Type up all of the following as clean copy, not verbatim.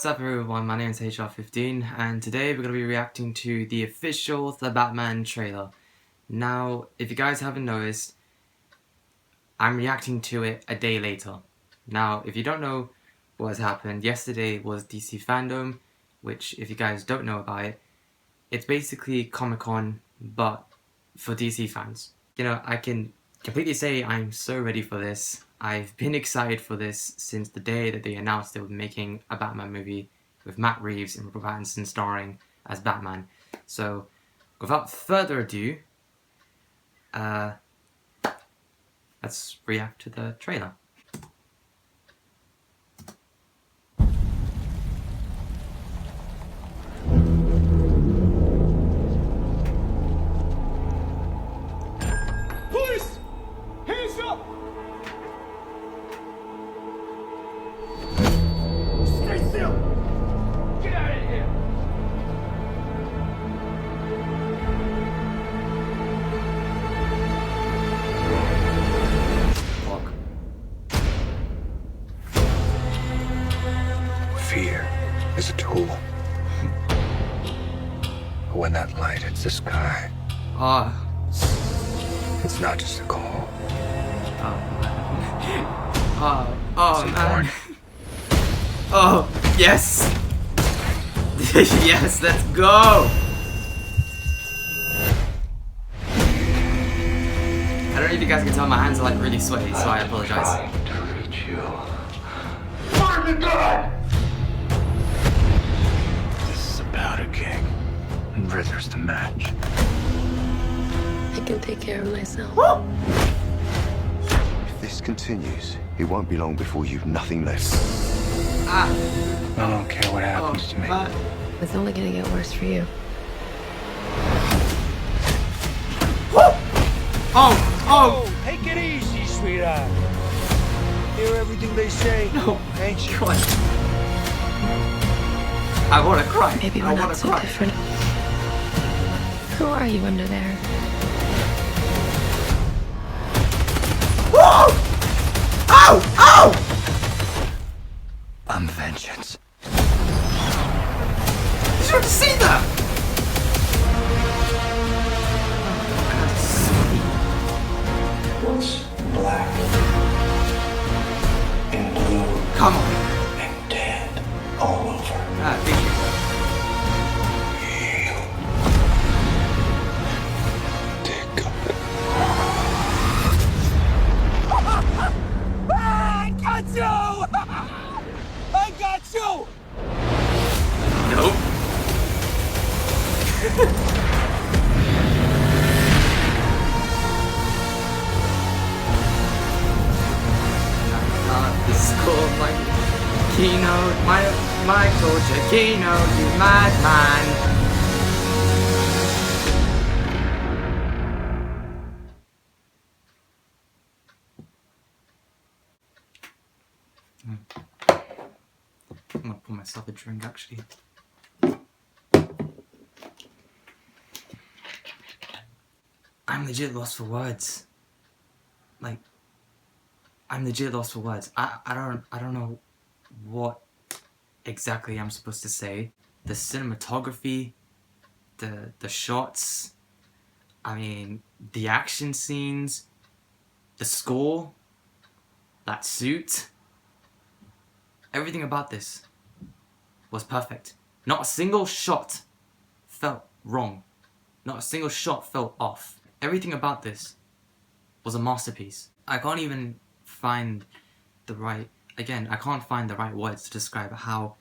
what's up everyone, my name is HR15 and today we're going to be reacting to the official The Batman trailer. Now, if you guys haven't noticed, I'm reacting to it a day later. Now, if you don't know what has happened, yesterday was DC Fandom, which if you guys don't know about it, it's basically Comic-Con but for DC fans. You know, I can completely say I'm so ready for this. I've been excited for this since the day that they announced they were making a Batman movie with Matt Reeves and Robert Pattinson starring as Batman. So, without further ado, let's react to the trailer. Police! Hands up! Stay still! Get out of here! Fuck. Fear is a tool. But when that light hits the sky, it's not just a call. Oh It's a man. warning. Oh, yes! Yes, let's go! I don't know if you guys can tell, my hands are like really sweaty, so I apologize. Trying to reach you. Find the gun! This is a powder keg, and Ritter's the match. I can take care of myself. If this continues, it won't be long before you've nothing left. Ah! I don't care what happens to me. It's only gonna get worse for you. Oh! Take it easy, sweetheart. Hear everything they say? No! Ain't you? Come on. I wanna cry. Maybe I we're wanna not so cry. different. Who are you under there? Whoa! Ow! Ow! I'm vengeance. Did you see that? What's black and blue Come on. and dead all over? Ah, thank you. Dear God. I got you! I got you! Nope. This is called my keynote, Michael Giacchino, you madman. I'm gonna pour myself a drink actually. I'm legit lost for words. Like, I'm legit lost for words. I don't know what exactly I'm supposed to say. The cinematography, the shots, I mean, the action scenes, the score, that suit, everything about this was perfect. Not a single shot felt wrong. Not a single shot felt off. Everything about this was a masterpiece. I can't even find the right, again, I can't find the right words to describe how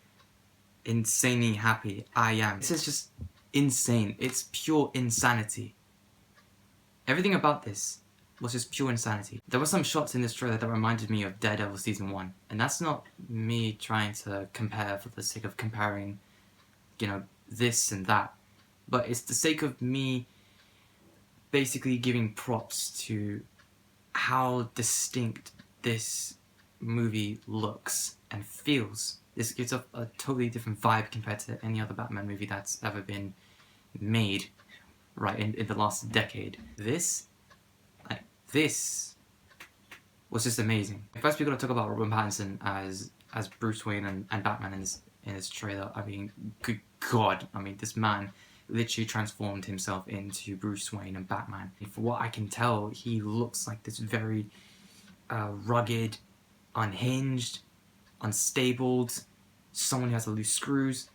insanely happy I am. This is just insane. It's pure insanity. Everything about this was just pure insanity. There were some shots in this trailer that reminded me of Daredevil Season 1. And that's not me trying to compare for the sake of comparing, you know, this and that. But it's the sake of me basically giving props to how distinct this movie looks and feels. This gives off a totally different vibe compared to any other Batman movie that's ever been made, right, in the last decade. This was just amazing. First, we're gonna talk about Robert Pattinson as Bruce Wayne and Batman in this in this trailer. I mean, good God, I mean, this man literally transformed himself into Bruce Wayne and Batman. And for what I can tell, he looks like this very rugged, unhinged, unstabled, someone who has to loose screws,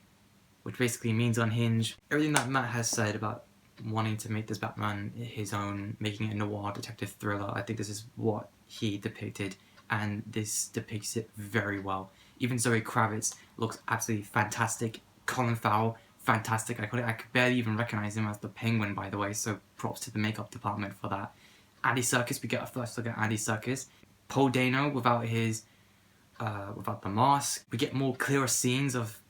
which basically means unhinged. Everything that Matt has said about wanting to make this Batman his own, making it a noir detective thriller, I think this is what he depicted, and this depicts it very well. Even Zoe Kravitz looks absolutely fantastic. Colin Farrell, fantastic. I could barely even recognize him as the Penguin, by the way, so props to the makeup department for that. Andy Serkis, we get a first look at Andy Serkis. Paul Dano without the mask. We get more clearer scenes of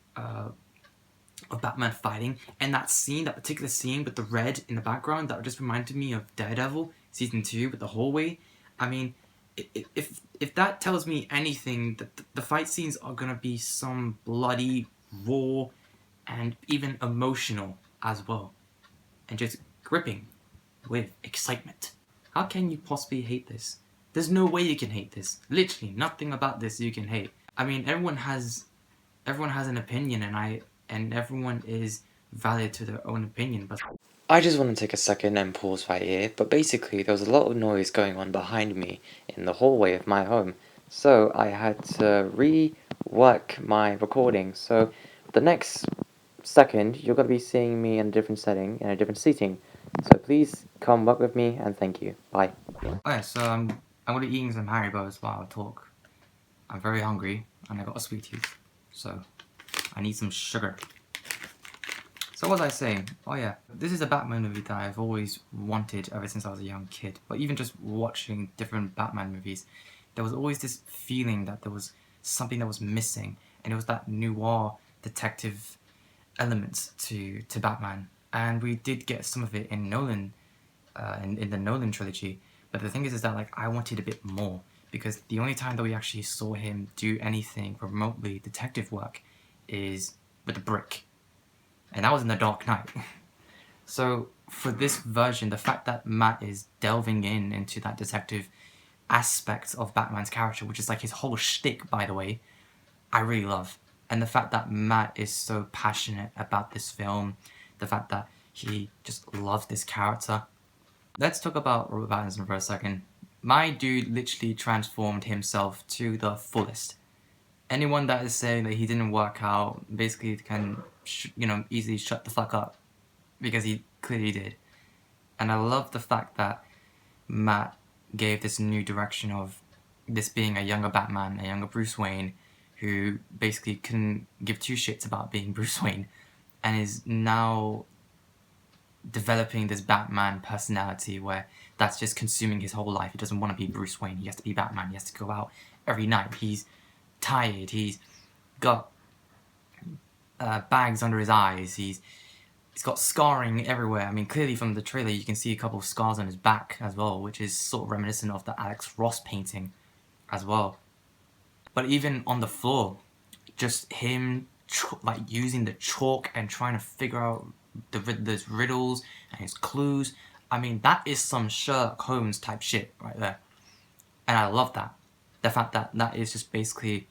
Batman fighting, and that particular scene with the red in the background, that just reminded me of Daredevil season 2 with the hallway. I mean, if that tells me anything, that the fight scenes are gonna be some bloody, raw, and even emotional as well, and just gripping with excitement. How can you possibly hate this? There's no way you can hate this. Literally, nothing about this you can hate. I mean, everyone has an opinion, and everyone is valid to their own opinion, but I just want to take a second and pause right here, but basically there was a lot of noise going on behind me in the hallway of my home, so I had to rework my recording. So the next second you're going to be seeing me in a different setting, in a different seating, so please come work with me and thank you. Bye. okay, so I'm gonna be eating some Haribos while I talk. I'm very hungry, and I got a sweet tooth, so I need some sugar. So what was I saying? Oh yeah, this is a Batman movie that I've always wanted ever since I was a young kid. But even just watching different Batman movies, there was always this feeling that there was something that was missing, and it was that noir detective element to Batman. And we did get some of it in Nolan, in the Nolan trilogy. But the thing is that like I wanted a bit more, because the only time that we actually saw him do anything remotely detective work is with a brick. And that was in The Dark Knight. So for this version, the fact that Matt is delving into that detective aspect of Batman's character, which is like his whole shtick, by the way, I really love. And the fact that Matt is so passionate about this film, the fact that he just loves this character. Let's talk about Robert Pattinson for a second. My dude literally transformed himself to the fullest. Anyone that is saying that he didn't work out basically can, easily shut the fuck up, because he clearly did. And I love the fact that Matt gave this new direction of this being a younger Batman, a younger Bruce Wayne, who basically couldn't give two shits about being Bruce Wayne, and is now developing this Batman personality where that's just consuming his whole life. He doesn't want to be Bruce Wayne, he has to be Batman, he has to go out every night, he's tired, he's got bags under his eyes, he's got scarring everywhere. I mean, clearly from the trailer you can see a couple of scars on his back as well, which is sort of reminiscent of the Alex Ross painting as well. But even on the floor, just him like using the chalk and trying to figure out those riddles and his clues. I mean, that is some Sherlock Holmes type shit right there. And I love that. The fact that that is just basically,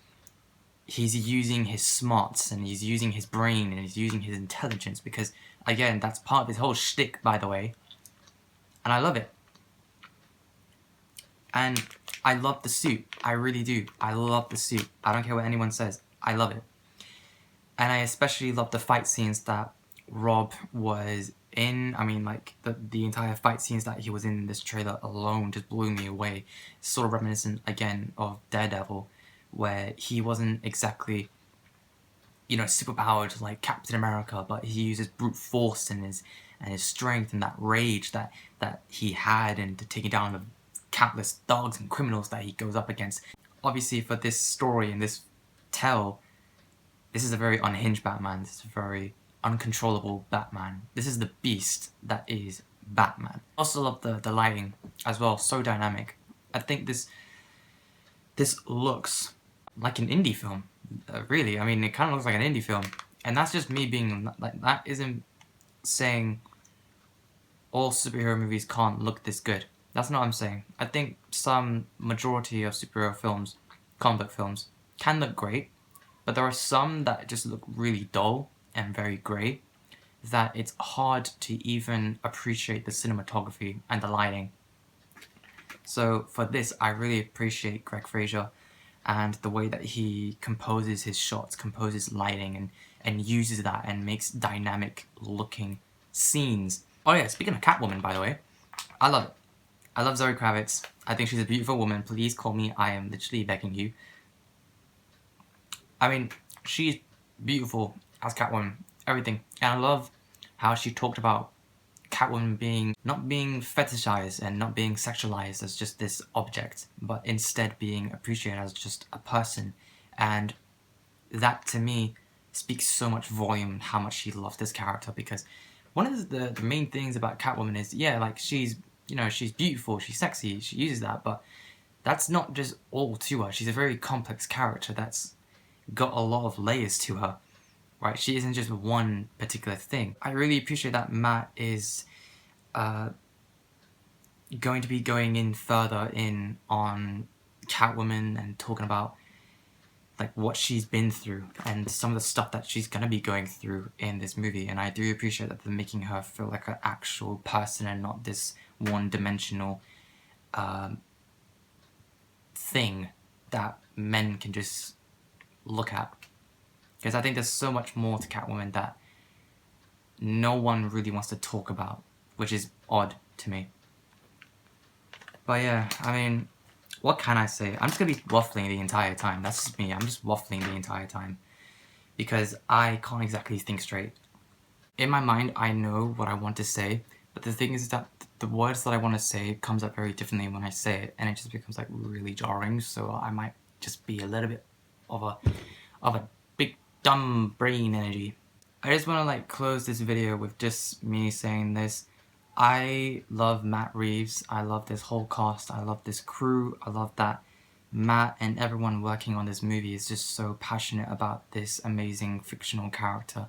he's using his smarts and he's using his brain and he's using his intelligence, because again, that's part of his whole shtick, by the way. And I love it. And I love the suit. I really do. I love the suit. I don't care what anyone says. I love it. And I especially love the fight scenes that Rob was in. I mean, like, the entire fight scenes that he was in this trailer alone just blew me away. Sort of reminiscent, again, of Daredevil, where he wasn't exactly, superpowered like Captain America, but he uses brute force and his strength and that rage that he had, and to taking down the countless thugs and criminals that he goes up against. Obviously, for this story and this tale, this is a very unhinged Batman. This is a very uncontrollable Batman. This is the beast that is Batman. I also love the lighting as well, so dynamic. I think this looks like an indie film, really. I mean, it kind of looks like an indie film, and that's just me being like, that isn't saying all superhero movies can't look this good. That's not what I'm saying. I think some majority of superhero films, comic book films, can look great, but there are some that just look really dull and very grey, that it's hard to even appreciate the cinematography and the lighting. So for this, I really appreciate Greg Fraser and the way that he composes his shots, composes lighting, and uses that and makes dynamic looking scenes. Oh yeah, speaking of Catwoman, by the way, I love it. I love Zoe Kravitz. I think she's a beautiful woman. Please call me, I am literally begging you. I mean, she's beautiful as Catwoman, everything. And I love how she talked about Catwoman not being fetishized and not being sexualized as just this object, but instead being appreciated as just a person. And that to me speaks so much volume how much she loves this character, because one of the main things about Catwoman is, yeah, like she's, you know, she's beautiful, she's sexy, she uses that, but that's not just all to her. She's a very complex character that's got a lot of layers to her. Right, she isn't just one particular thing. I really appreciate that Matt is going to be going in further in on Catwoman and talking about like what she's been through and some of the stuff that she's gonna be going through in this movie. And I do appreciate that they're making her feel like an actual person and not this one-dimensional thing that men can just look at. Because I think there's so much more to Catwoman that no one really wants to talk about, which is odd to me. But yeah, I mean, what can I say? I'm just gonna be waffling the entire time. That's just me. I'm just waffling the entire time. Because I can't exactly think straight. In my mind, I know what I want to say, but the thing is that the words that I want to say comes up very differently when I say it, and it just becomes like really jarring, so I might just be a little bit of a big dumb brain energy. I just want to like close this video with just me saying this. I love Matt Reeves, I love this whole cast, I love this crew, I love that Matt and everyone working on this movie is just so passionate about this amazing fictional character.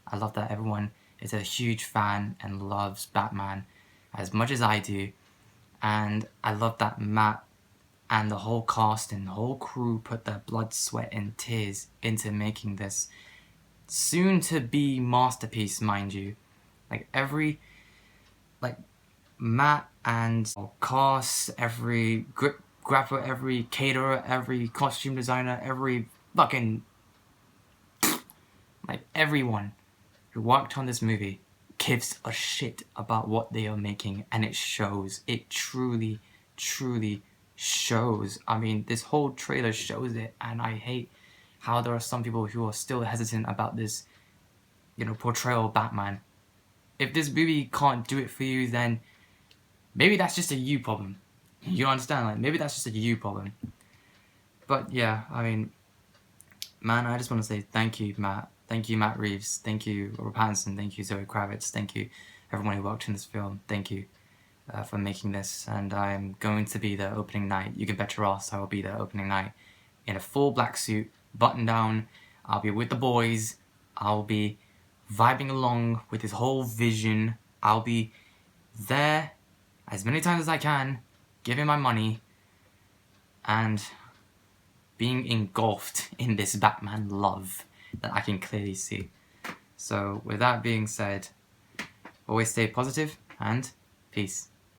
I love that everyone is a huge fan and loves Batman as much as I do, and I love that Matt and the whole cast and the whole crew put their blood, sweat and tears into making this soon-to-be masterpiece, mind you. Like Matt and cast, every grapper, every caterer, every costume designer, every fucking like everyone who worked on this movie gives a shit about what they are making, and it shows. It truly, truly shows. I mean, this whole trailer shows it, and I hate how there are some people who are still hesitant about this, you know, portrayal of Batman. If this movie can't do it for you, then maybe that's just a you problem. You understand? Like, maybe that's just a you problem. But yeah, I mean, man, I just want to say thank you, Matt. Thank you, Matt Reeves. Thank you, Robert Pattinson. Thank you, Zoe Kravitz. Thank you, everyone who worked in this film. Thank you for making this. And I'm going to be there opening night. You can bet your ass I will be there opening night in a full black suit, button down. I'll be with the boys. I'll be vibing along with his whole vision. I'll be there as many times as I can, giving my money, and being engulfed in this Batman love that I can clearly see. So with that being said, always stay positive and peace.